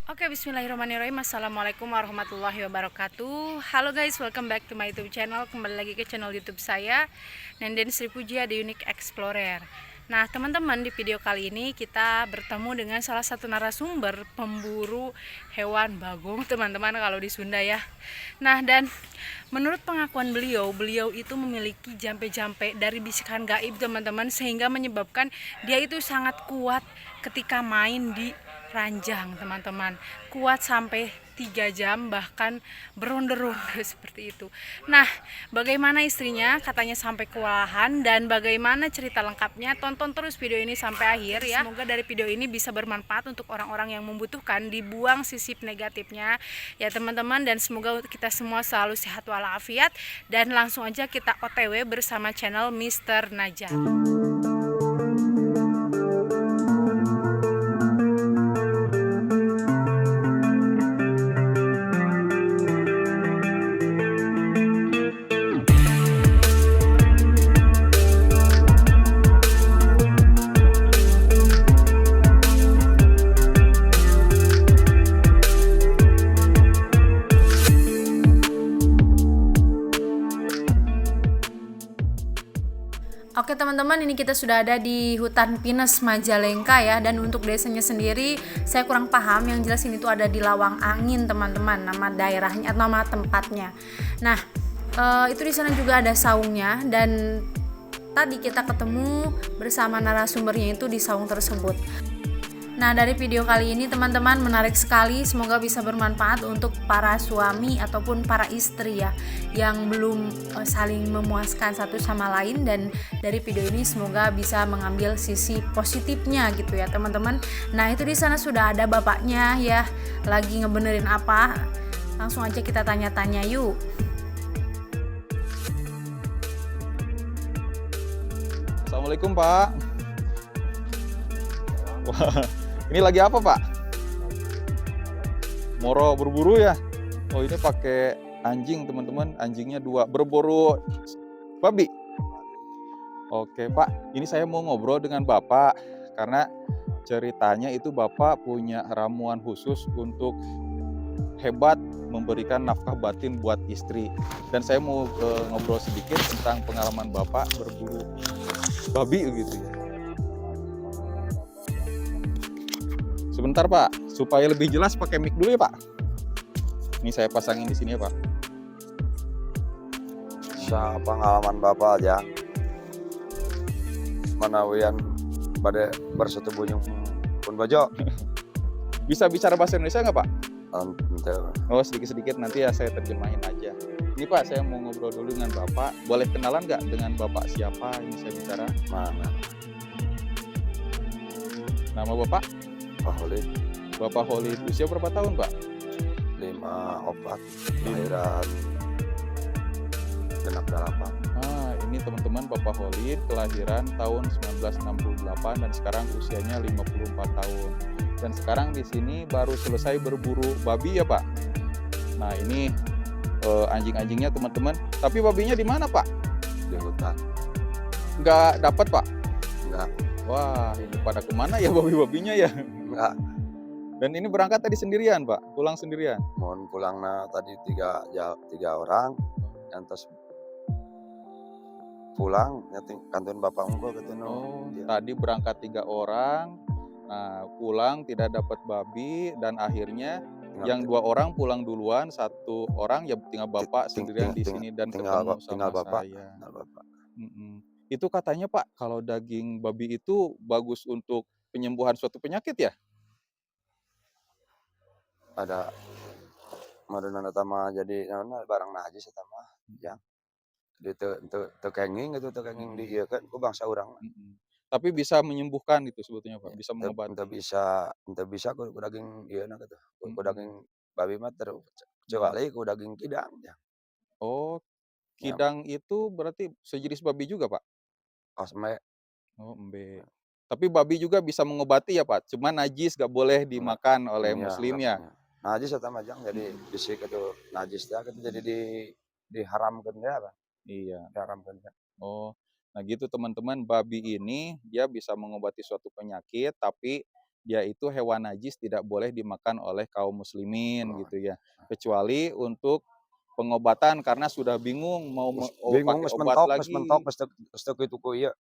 Oke, bismillahirrahmanirrahim. Assalamualaikum warahmatullahi wabarakatuh. Halo guys, welcome back to my YouTube channel. Kembali lagi ke channel YouTube saya, Nenden Sri Pujia, The Unique Explorer. Nah, teman-teman, di video kali ini kita bertemu dengan salah satu narasumber pemburu hewan bagong, teman-teman, kalau di Sunda ya. Nah, dan menurut pengakuan beliau itu memiliki jampe-jampe dari bisikan gaib, teman-teman, sehingga menyebabkan dia itu sangat kuat ketika main di ranjang, teman-teman. Kuat sampai 3 jam, bahkan beronde-ronde seperti itu. Nah, bagaimana istrinya katanya sampai kewalahan, dan bagaimana cerita lengkapnya, tonton terus video ini sampai akhir ya. Semoga dari video ini bisa bermanfaat untuk orang-orang yang membutuhkan, dibuang sisip negatifnya ya teman-teman, dan semoga kita semua selalu sehat walafiat. Dan langsung aja kita OTW bersama channel Mr. Najat. Oke teman-teman, ini kita sudah ada di hutan pinus Majalengka ya. Dan untuk desanya sendiri saya kurang paham, yang jelas ini tuh ada di Lawang Angin teman-teman, nama daerahnya atau nama tempatnya. Nah, itu di sana juga ada saungnya, dan tadi kita ketemu bersama narasumbernya itu di saung tersebut. Nah, dari video kali ini teman-teman menarik sekali, semoga bisa bermanfaat untuk para suami ataupun para istri ya yang belum saling memuaskan satu sama lain, dan dari video ini semoga bisa mengambil sisi positifnya gitu ya teman-teman. Nah, itu di sana sudah ada bapaknya ya, lagi ngebenerin apa. Langsung aja kita tanya-tanya yuk. Assalamualaikum Pak. Wah, ini lagi apa Pak? Moro berburu ya? Oh, ini pakai anjing teman-teman, anjingnya 2, berburu babi. Oke Pak, ini saya mau ngobrol dengan Bapak karena ceritanya itu Bapak punya ramuan khusus untuk hebat memberikan nafkah batin buat istri. Dan saya mau ngobrol sedikit tentang pengalaman Bapak berburu babi gitu ya. Sebentar Pak, supaya lebih jelas pakai mic dulu ya Pak. Ini saya pasangin di sini ya Pak. Pengalaman Bapak aja manawian pada bersetubuh pun bajo. Bisa bicara bahasa Indonesia nggak Pak? Ente Oh, sedikit-sedikit, nanti ya saya terjemahin aja. Ini Pak, saya mau ngobrol dulu dengan Bapak. Boleh kenalan nggak dengan Bapak siapa ini saya bicara? mana Nama Bapak? Pak Holid Bapak Holid, usia berapa tahun Pak? 54 lahiran genap 8. Ini teman-teman Bapak Holid kelahiran tahun 1968 dan sekarang usianya 54 tahun. Dan sekarang di sini baru selesai berburu babi ya Pak. Nah, ini anjing-anjingnya teman-teman. Tapi babinya di mana Pak? Di hutan Nggak dapat Pak? enggak Wah, ini pada kemana ya babi-babinya ya? enggak Dan ini berangkat tadi sendirian Pak? Pulang sendirian? mohon pulangnya tadi tiga orang yang terus pulang nyating kantun bapak engko ketemu. Oh, tadi berangkat 3 orang. Nah, pulang tidak dapat babi, dan akhirnya yang 2 orang pulang duluan, 1 orang ya tinggal Bapak sendirian di sini dan ketemu sama bapak saya. tinggal bapak Itu katanya Pak, kalau daging babi itu bagus untuk penyembuhan suatu penyakit ya? ada madonna tama jadi naonna barang najis eta mah ya. Di teu kenging gitu, teu kenging diieukeun ku bangsa urang mah. Tapi bisa menyembuhkan gitu sebetulnya Pak, bisa Teu mengobati? bisa ku daging ieuna gitu, ku Mhm. daging babi mah kecuali ku daging kidang ya. Oh, Ya kidang itu berarti sejenis babi juga Pak? osme Oh, embe. Tapi babi juga bisa mengobati ya Pak? Cuma najis, nggak boleh enggak dimakan oleh iya muslim enggak ya? ya. Najis eta mah jang jadi Mhm. bisi kitu najis teh kitu jadi diharamkeun teh apa, Iya. diharamkeun teh. Oh, nah gitu teman-teman, babi ini dia bisa mengobati suatu penyakit, tapi dia itu hewan najis, tidak boleh dimakan oleh kaum muslimin Oh, gitu ya. Kecuali untuk pengobatan karena sudah bingung mau bingung pakai obat lagi. geus teu kitu ku ieu,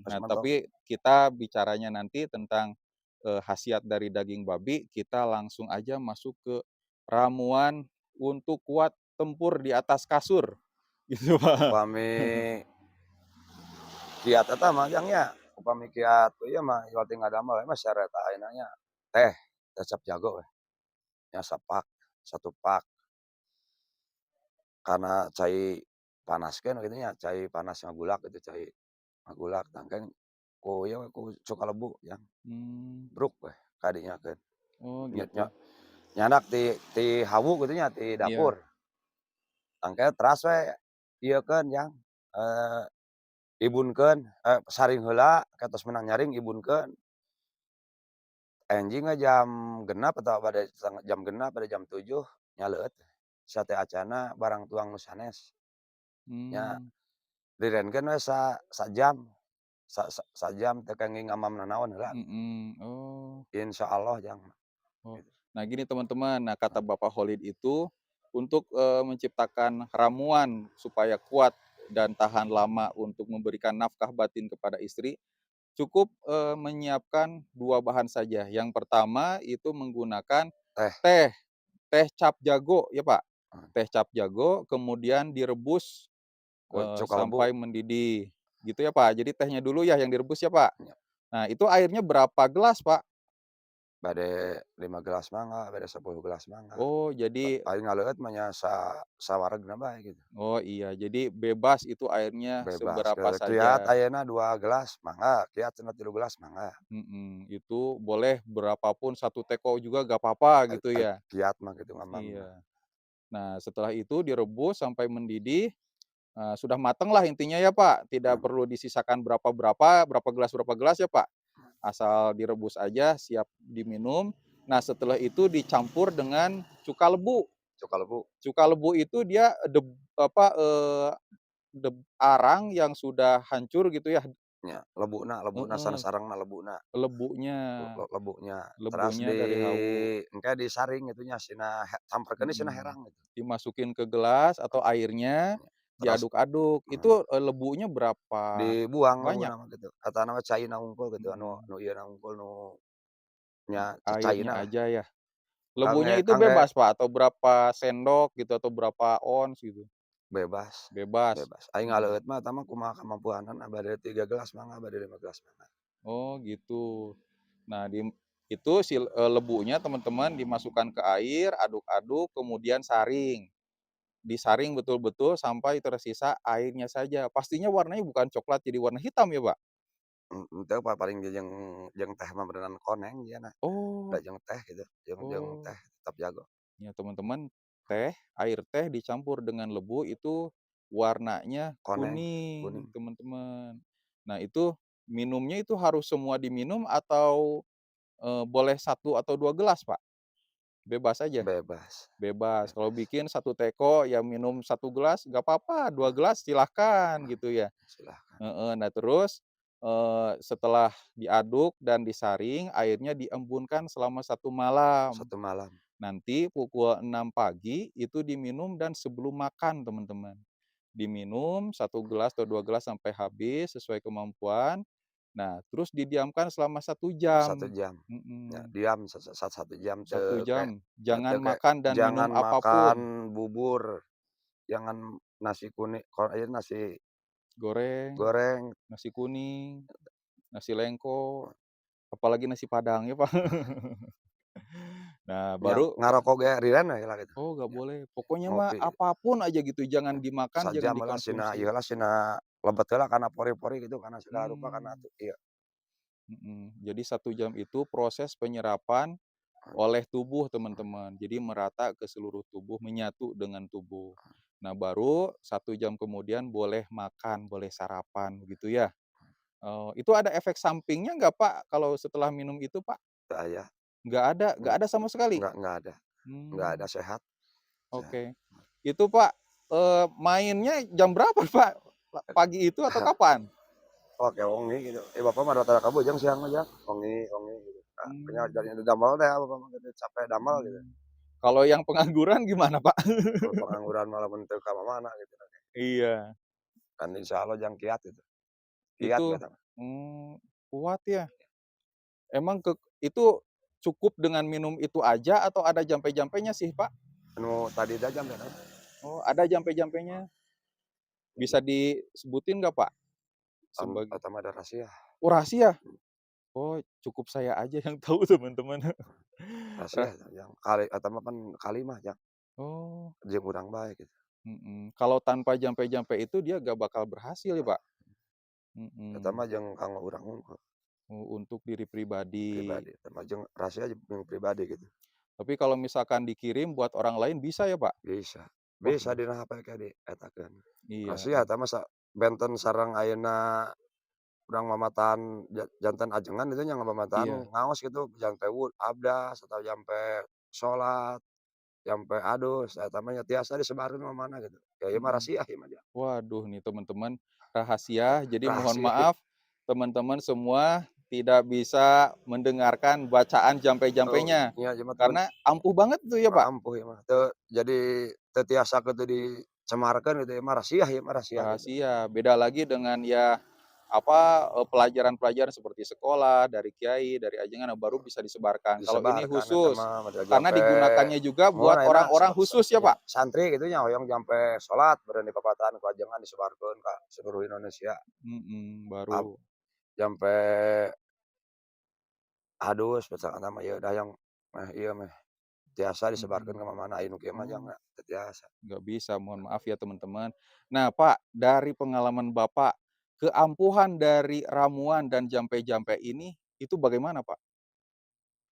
geus Nah, mentok. tapi kita bicaranya nanti tentang khasiat dari daging babi, kita langsung aja masuk ke ramuan untuk kuat tempur di atas kasur, gitu Pak. Upami kiat eta mah Jang nya, upami kiat ieu mah iwal tinggal damel mah sareeta ayeuna nya teh, teh cap jago weh, nya sapak, 1 pak. Karena cai panaskeun kitu nya, cai panas ngagulak gitu, cai ngagulak tangkeng ku ieu we ku cuka lebu Jang, Mmm, bruk weh ka dinyakeun. oh Nya nya gitu, nyandak ti hawu kitu nya, ti iya, dapur. Tangke teras we ieukeun Jang, eee, ibunkeun, saring heula katos meunang nyaring ibunkeun. Enjing we jam genep atawa bade jam genep bade jam 7 nyaleuet sate acana barang tuang nu sanes. Nya mmm, direnkeun we sajam, sajam teu kenging ngamam nanaon heula, oh. insyaallah Jang, Oh, gitu. nah gini teman-teman, nah kata Bapak Khalid itu untuk menciptakan ramuan supaya kuat dan tahan lama untuk memberikan nafkah batin kepada istri, cukup menyiapkan 2 bahan saja. Yang pertama itu menggunakan Teh, teh, teh cap jago ya Pak. heeh, Teh cap jago kemudian direbus cuka lebu, sampai mendidih, gitu ya Pak. Jadi tehnya dulu ya yang direbus ya Pak. nya Nah itu airnya berapa gelas Pak? bade 5 gelas mangga, bade 10 gelas mangga. Oh jadi Paling ngaleuet mah nya sawaregna bae gitu, Oh iya, jadi bebas itu airnya bebas. seberapa Kiat saja. ayeuna 2 gelas mangga, kiat cenah 3 gelas mangga. Itu boleh berapapun 1 teko juga gak apa-apa gitu ya. Kiat mah gitu ngamam mah. Iya. Nah setelah itu direbus sampai mendidih, sudah mateng lah intinya ya Pak, tidak Mmm, perlu disisakan berapa gelas ya Pak. Asal direbus aja siap diminum. Nah setelah itu dicampur dengan cuka lebu. cuka lebu. Cuka lebu itu dia apa, arang yang sudah hancur gitu ya. Nya lebuna lebuna Heeh, sanes arangna lebuna, lebunya lebunya. Teras lebunya dari hawu, engke disaring itunya sina samperkeun sina mhm, herang gitu. dimasukin ke gelas atau airnya, Nya teras diaduk-aduk. heeh, Itu, lebunya berapa dibuang banyak? lebuna mah gitu. Katana mah caina unggul gitu anu Mhm, nu ieu na unggul nu nya airnya caina lah. aja ya. Kangge Lebunya itu kangge bebas, Pak, atau berapa sendok gitu atau berapa ons gitu? bebas, Bebas? bebas. Aing Mmm, ngaleueut mah eta mah kumaha kamampuanan bade 3 gelas mangga, bade 5 gelas mangga. oh gitu. Nah itu si, lebunya teman-teman dimasukkan ke air, aduk-aduk, kemudian saring. Disaring betul-betul sampai tersisa airnya saja. Pastinya warnanya bukan coklat jadi warna hitam ya, Pak? Henteu paling jeung jeung teh mah beneran koneng ieu na, da Oh jeung teh gitu, jeung oh, teh tetap jago. ya teman-teman, air teh dicampur dengan lebu itu warnanya Koneng, kuning, kuning, teman-teman. Nah itu minumnya itu harus semua diminum atau, boleh 1 atau 2 gelas, Pak? Bebas aja? bebas, Bebas, kalau bebas. bikin 1 teko ya minum 1 gelas nggak apa-apa, 2 gelas silahkan Nah, gitu ya. silahkan. Heeh. Nah terus, setelah diaduk dan disaring, airnya diembunkan selama 1 malam. 1 malam, Nanti pukul 6 pagi itu diminum dan sebelum makan teman-teman. Diminum 1 gelas atau 2 gelas sampai habis sesuai kemampuan. Nah terus didiamkan selama 1 1 jam. jam. Ya, Mhm, diam 1 jam 1 teu jam. Jangan teu kayak makan dan minum jangan makan apapun. bubur, jangan nasi kuning nasi Goreng, goreng, nasi kuning, nasi lengko, apalagi nasi padang ya Pak. Nah nya baru ngarokok ge rileun we lah gitu. oh nggak Ya, boleh, pokoknya mah ngopi, apapun aja gitu, jangan ya, dimakan, jangan sajam heula sina dikonsumsi. ieu heula sina lebet heula kana pori-pori gitu, kana segala rupa kana Mmm, ieu jadi 1 jam itu proses penyerapan oleh tubuh teman-teman, jadi merata ke seluruh tubuh, menyatu dengan tubuh. Nah baru 1 jam kemudian boleh makan, boleh sarapan gitu ya. Itu ada efek sampingnya nggak Pak, kalau setelah minum itu Pak? teu aya, Nggak ada sama sekali? enggak ada, enggak Mmm, ada, sehat sehat. oke. Itu Pak, mainnya jam berapa Pak? Pagi itu atau kapan? Oke wengi gitu, bapak mah rata-rata kabujang siang mah Jang, wengi wengi gitu. punya Mmm, jadinya damel teh apa mah gitu, capek damel gitu. mmm. Kalau yang pengangguran gimana, Pak? Kalau pengangguran malah mun teu ka mana gitu, Iya, kan insyaallah jang kiat itu, kiat itu eta mah. kuat ya. Emang itu cukup dengan minum itu aja atau ada jampe-jampenya sih, Pak? Anu tadi teh jam berapa? Oh, ada jampe-jampenya? Bisa disebutin nggak, Pak? Eta mah ada rahasia, Oh, rahasia? Oh, cukup saya aja yang tahu, teman-teman. rahasia Rah eta yang kali eta mah kan kali mah jang oh, jeung urang bae gitu. kalau tanpa jampe-jampe itu dia gak bakal berhasil ya, Pak? Eta Mhm. mah jeung kanggo urang unggul Oh, untuk diri pribadi. pribadi, eta mah jeung rahasia jeung pribadi gitu. Tapi kalau misalkan dikirim buat orang lain bisa ya, Pak? Bisa, Wah, bisa dina HP ke dietakeun. iya, Rahasia eta mah benten sareng ayeuna urang mamatan janten ajengan itu nya mamatan iya, ngaos gitu jampe abdas atau jampe salat, jampe adus, eta mah nya tiasa disebarkeun mana gitu. Ya ieu mah mhm. rahasia ieu mah Jang. Waduh nih teman-teman, rahasia. Jadi mohon Rahasia maaf teman-teman semua tidak bisa mendengarkan bacaan oh, jampe-jampenya. nya ieu mah Karena ampuh banget tuh ya, Pak? ampuh ieu mah jadi teu tiasa kitu dicemarkeun gitu ieu mah rahasia gitu. Rahasia. Beda lagi dengan ya apa, pelajaran-pelajaran seperti sekolah, dari kiai, dari ajengan, nah baru bisa disebarkan. Kalau ini Disebarkan eta khusus, mah model karena jampe digunakannya juga mun buat ayeuna orang-orang khusus ya, nya Pak? santri gitu nya hoyong jampe salat beureun di papatan ku ajengan disebarkeun ka seluruh Indonesia. Ab Baru. jampe hadus misalkan mah ieu dayang meh ieu meh tiasa disebarkeun Mhm. ka mana-mana aya nu kieu mah Oh, jangan teu tiasa. nggak bisa, mohon maaf ya teman-teman. Nah, Pak, dari pengalaman Bapak, keampuhan dari ramuan dan jampe-jampe ini, itu bagaimana, Pak?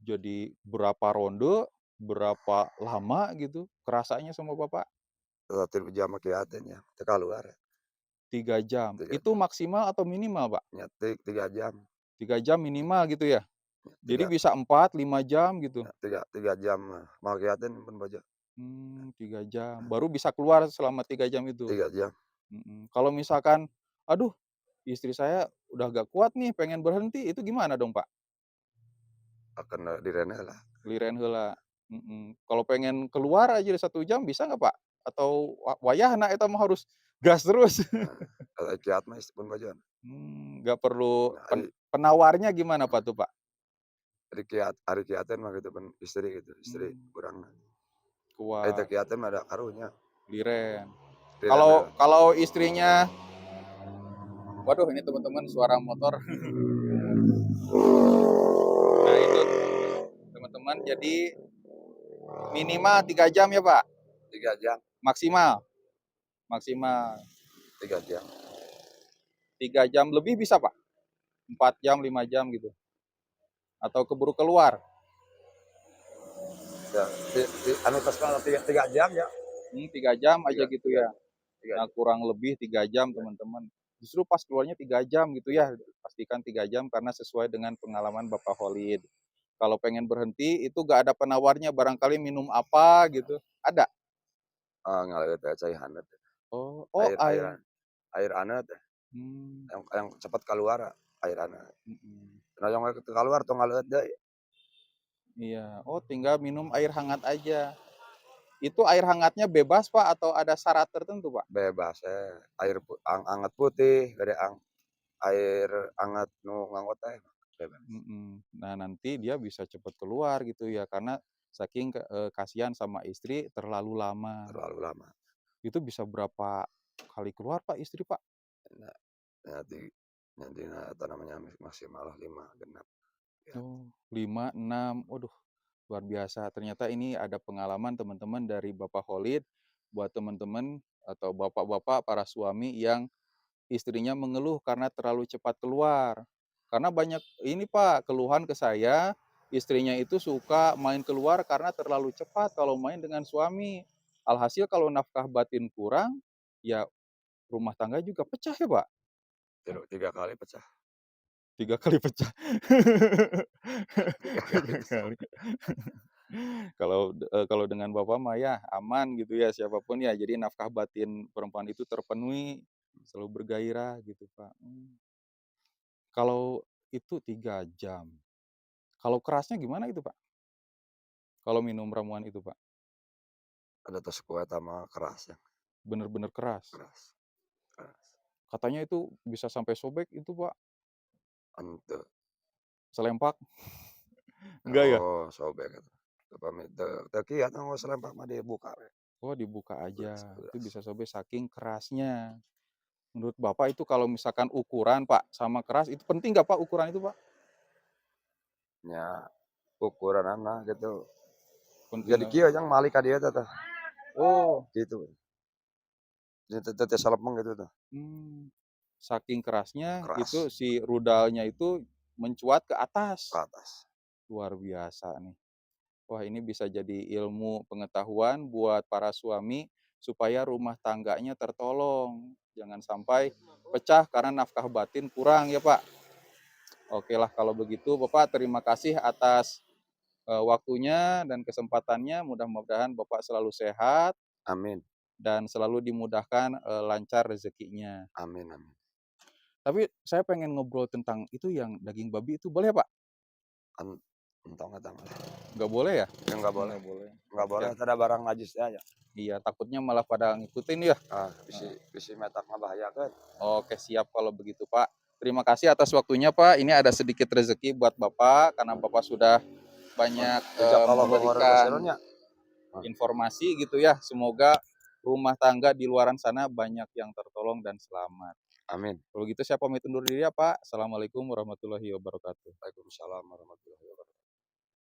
Jadi berapa ronde, berapa lama gitu kerasanya sama Bapak? Teu jam mah kieu teh nya teu kaluar 3 jam. 3 Itu jam maksimal atau minimal, Pak? nya 3 jam 3 jam minimal gitu ya? nya Jadi 3 bisa 4, 5 jam gitu? nya 3 jam mah moal kieu teh nyimpen bojo 3 jam. Baru bisa keluar selama 3 jam itu? 3 jam Kalau misalkan, aduh istri saya udah gak kuat nih pengen berhenti, itu gimana dong, Pak? akan direne lah. Liren heula. Kalau pengen keluar aja 1 jam bisa nggak, Pak? Atau wayahna eta mah harus gas terus? Nah, kalau kiat mah pun bojon. Nggak perlu Nah, ari penawarnya gimana, Pak, tuh, Pak? ari kiaten mah gitu pun istri gitu, istri Mmm, urangna. Teu kuat, kiaten mah ada karunya, liren. direne Kalau lah. kalau istrinya waduh ini teman-teman suara motor. Nah itu teman-teman, jadi minimal 3 jam ya, Pak? 3 jam Maksimal? Maksimal 3 jam. 3 jam lebih bisa, Pak? 4 jam, 5 jam gitu? Atau keburu keluar? Ya, anu tos kalau 3 jam ya, 3 jam aja 3 gitu 3 ya? jam 3 Nah, jam. kurang lebih 3 jam, teman-teman. Justru pas keluarnya 3 jam gitu ya, pastikan 3 jam karena sesuai dengan pengalaman Bapak Khalid. Kalau pengen berhenti itu gak ada penawarnya, barangkali minum apa gitu, ada? Ngalir teh cai haneut, Oh oh air air air air aneut teh, mmm, yang cepat kaluar air aneut. mhm, Nah yang teu kaluar tong ngaleut deui, iya. Oh tinggal minum air hangat aja. Itu air hangatnya bebas, Pak, atau ada syarat tertentu, Pak? bebas air anget putih gede air anget nu nganggo teh bebas, Nah, nanti dia bisa cepat keluar gitu ya, karena saking kasihan sama istri terlalu lama. terlalu lama. Itu bisa berapa kali keluar, Pak, istri, Pak? Nah, nanti nantina eta namanya maksimal 5 genep ya. Oh, 5 6, waduh luar biasa. Ternyata ini ada pengalaman teman-teman dari Bapak Khalid, buat teman-teman atau bapak-bapak para suami yang istrinya mengeluh karena terlalu cepat keluar. Karena banyak ini, Pak, keluhan ke saya, istrinya itu suka main keluar karena terlalu cepat kalau main dengan suami. Alhasil kalau nafkah batin kurang, ya rumah tangga juga pecah ya, Pak? 3 kali pecah, 3 kali pecah. 3 kali 3 pecah. kali. Kalau dengan Bapak mah ya aman gitu ya, siapapun ya, jadi nafkah batin perempuan itu terpenuhi, selalu bergairah gitu, Pak. Kalau itu 3 jam. Kalau kerasnya gimana itu, Pak? Kalau minum ramuan itu, Pak? Ada tos kuat sama keras ya, Bener-bener keras. keras, keras. Katanya itu bisa sampai sobek itu, Pak, Ente, selempak. Enggak ya? oh sobek eta. Teu pami teu kiat nganggo selempak mah dibuka we, Oh, dibuka beras aja. Itu beras. bisa sobek saking kerasnya. Menurut Bapak itu kalau misalkan ukuran, Pak, sama keras itu penting nggak, Pak, ukuran itu, Pak? Nya ukuranna gitu. Penting Jadi nggak? kieu yang malik ka dieu teh, Oh, gitu. Jadi teu teu salepeng gitu teh, mmm, saking kerasnya itu keras si rudalnya itu mencuat ke ke atas. atas. Luar biasa nih. Wah, ini bisa jadi ilmu pengetahuan buat para suami supaya rumah tangganya tertolong. Jangan sampai pecah karena nafkah batin kurang ya, Pak. Oke lah kalau begitu Bapak terima kasih atas waktunya dan kesempatannya. Mudah-mudahan Bapak selalu sehat Amin, dan selalu dimudahkan lancar rezekinya. amin, amin. Tapi saya pengen ngobrol tentang itu yang daging babi itu boleh, Pak? An entong eta mah. Nggak boleh ya? Ya enggak boleh, Nggak boleh. enggak Oke. boleh teu ada barang najis teh aya. Iya, takutnya malah pada ngikutin ya. Bisi bisi metak ngabahayakeun. Oke, siap kalau begitu, Pak. Terima kasih atas waktunya, Pak. Ini ada sedikit rezeki buat Bapak karena Bapak sudah Mun banyak jazakallahu khairan memberikan kasirannya. informasi gitu ya. Semoga rumah tangga di luaran sana banyak yang tertolong dan selamat. Amin. Kalau gitu saya pamit undur diri ya, Pak. Assalamualaikum warahmatullahi wabarakatuh. Waalaikumsalam warahmatullahi wabarakatuh.